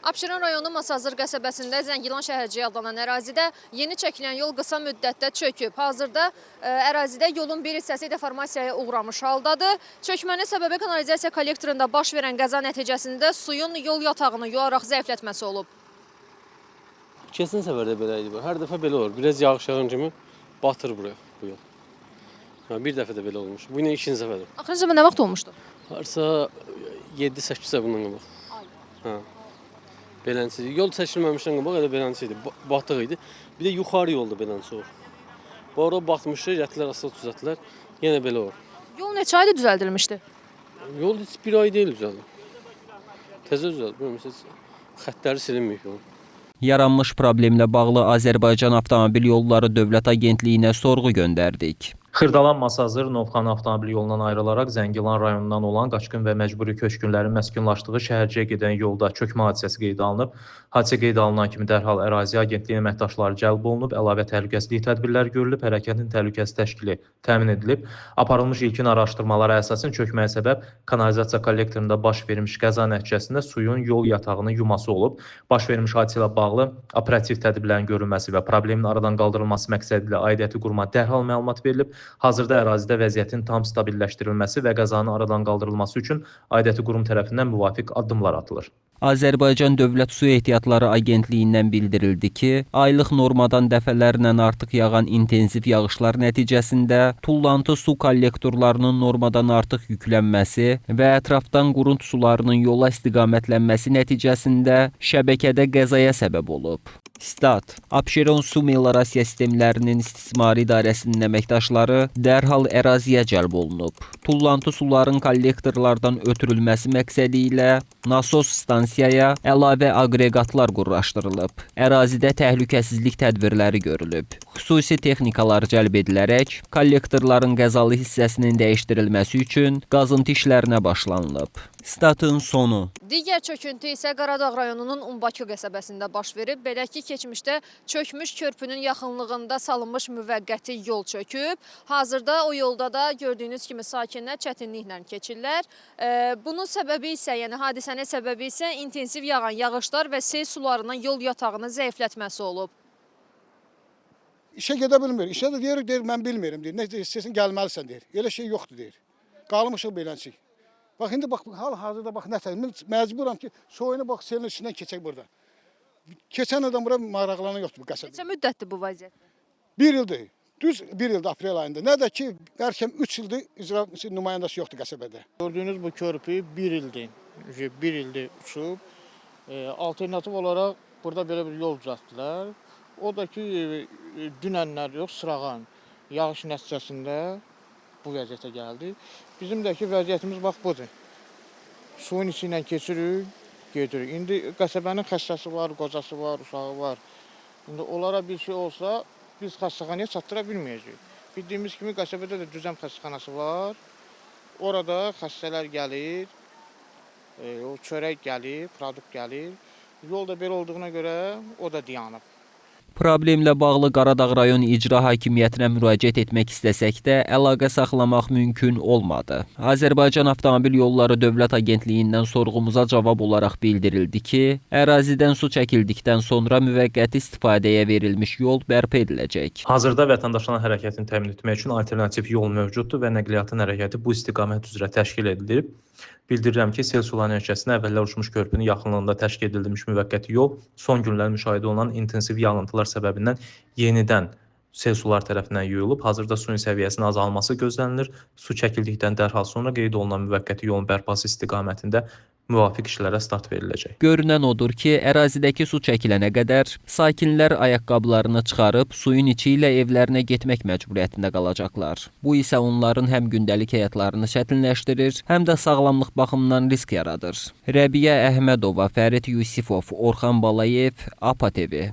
Abşeron rayonu Masazır qəsəbəsində Zəngilan şəhərciyi adlanan ərazidə yeni çəkilən yol qısa müddətdə çöküb. Hazırda ərazidə yolun bir hissəsi deformasiyaya uğramış haldadır. Çökmənin səbəbi kanalizasiya kollektorunda baş verən qəza nəticəsində suyun yol yatağını yuaraq zəiflətməsi olub. Kesin səfərdə belə idi. Hər dəfə belə olur. Biraz yağış yağan kimi batır buraya bu yol. Bir dəfə də belə olmuş. Bu yine ikinci səfərdir. Axırıncı nə vaxt olmuşdu? Varsa 7-8 ay bundan qabaq. Ha. Beləncə yol çəkilməmişdən qabaq elə beləncə idi. Batıq idi. Bir də yuxarı yolda beləncə olur. Bu ara batmışdı, gətirlər asfalt düzəltdilər. Yenə belə olur. Yol neçə ayda düzəldilmişdi? Yol heç bir ay deyil düzəldi. Təzə düzəldi. Bilmirəm, xəttləri silinməyib yolun. Yaranmış problemlə bağlı Azərbaycan Avtomobil Yolları Dövlət Agentliyinə sorğu göndərdik. Xırdalan Masazır Novxan avtomobil yolundan ayrılaraq Zəngilan rayonundan olan qaçqın və məcburi köçkünlərin məskunlaşdığı şəhərciyə gedən yolda çökmə hadisəsi qeydə alınıb. Hadisə qeydə alınan kimi dərhal əraziyə Agentliyinin əməkdaşları cəlb olunub, əlavə təhlükəsizlik tədbirləri görülüb, hərəkətin təhlükəsiz təşkili təmin edilib. Aparılmış ilkin araşdırmalara əsasən çökməyə səbəb kanalizasiya kollektorunda baş vermiş qəza nəticəsində suyun yol yatağını yuması olub. Baş vermiş hadisə ilə bağlı operativ tədbirlərin görülməsi və problemin aradan qaldırılması məqsədilə aidiyyəti quruma dərhal məlumat verilib. Hazırda ərazidə vəziyyətin tam stabilləşdirilməsi və qəzanın aradan qaldırılması üçün aidiyyəti qurum tərəfindən müvafiq addımlar atılır. Azərbaycan Dövlət Su Ehtiyatları Agentliyindən bildirildi ki, aylıq normadan dəfələrlə artıq yağan intensiv yağışlar nəticəsində tullantı su kollektorlarının normadan artıq yüklənməsi və ətrafdan qurunt sularının yola istiqamətlənməsi nəticəsində şəbəkədə qəzaya səbəb olub. Stat, Abşeron su meliorasiya sistemlərinin istismarı idarəsinin əməkdaşları dərhal əraziyə cəlb olunub. Tullantı suların kollektorlardan ötürülməsi məqsədi ilə nasos stansiyaya əlavə aqreqatlar qurlaşdırılıb. Ərazidə təhlükəsizlik tədbirləri görülüb. Xüsusi texnikalar cəlb edilərək kollektorların qəzalı hissəsinin dəyişdirilməsi üçün qazıntı işlərinə başlanılıb. Statın sonu. Digər çöküntü isə Qaradağ rayonunun Umbakı qəsəbəsində baş verib. Belə ki, keçmişdə çökmüş körpünün yaxınlığında salınmış müvəqqəti yol çöküb. Hazırda o yolda da gördüyünüz kimi sakinlər çətinliklə keçirlər. Bunun səbəbi isə, yəni hadisənin səbəbi isə intensiv yağan yağışlar və sel sularının yol yatağını zəiflətməsi olub. İşə gedə bilmir. İşə də deyir, mən bilmirəm deyir. Nə istəsən gəlməlisən deyir. Elə şey yoxdur deyir. Qalmışıq beləncik. Bax indi bax hal-hazırda bax nətər məcburam ki, soyunu bax selin üstündən keçək burada. Keçən adam bura maraqlanan yoxdur bu qəsəbədə. Neçə müddətdir bu vəziyyət? 1 ildir. Düz 1 ildir aprel ayında. Nə də ki, bəlkə 3 ildir icra nümayəndəsi yoxdur qəsəbədə. Gördüyünüz bu körpü 1 ildir. 1 ildir uçub. Alternativ olaraq burada belə bir yol düzəltdilər. O da ki, dünənlər yox, sırağan yağış nəticəsində bu vəziyyətə gəldi. Bizim də ki, vəziyyətimiz bax budur. Suyun içi ilə keçirik, gedirik. İndi qəsəbənin xəstəsi var, qocası var, uşağı var. İndi onlara bir şey olsa, biz xəstəxanaya çatdıra bilməyəcəyik. Bildiyimiz kimi qəsəbədə də düzəm xəstəxanası var. Orada xəstələr gəlir, o çörək gəlir, produkt gəlir. Yolda belə olduğuna görə o da dayanıb. Problemlə bağlı Qaradağ rayon icra hakimiyyətinə müraciət etmək istəsək də əlaqə saxlamaq mümkün olmadı. Azərbaycan Avtomobil Yolları Dövlət Agentliyindən sorğumuza cavab olaraq bildirildi ki, ərazidən su çəkildikdən sonra müvəqqəti istifadəyə verilmiş yol bərpa ediləcək. Hazırda vətəndaşların hərəkətini təmin etmək üçün alternativ yol mövcuddur və nəqliyyatın hərəkəti bu istiqamət üzrə təşkil edilib. Bildirirəm ki, sel suları nəticəsində əvvəllər uçmuş körpünün yaxınlığında təşkil edilmiş müvəqqəti yol son günlər müşahidə olunan intensiv yağıntılar səbəbindən yenidən sel sular tərəfindən yuyulub. Hazırda suyun səviyyəsinin azalması gözlənilir. Su çəkildikdən dərhal sonra qeyd olunan müvəqqəti yolun bərpası istiqamətində müvafiq işlərə start veriləcək. Görünən odur ki, ərazidəki su çəkilənə qədər sakinlər ayaqqabılarını çıxarıb suyun içi ilə evlərinə getmək məcburiyyətində qalacaqlar. Bu isə onların həm gündəlik həyatlarını çətinləşdirir, həm də sağlamlıq baxımından risk yaradır. Rəbiyə Əhmədova, Fərid Yusifov, Orxan Balayev, APA TV.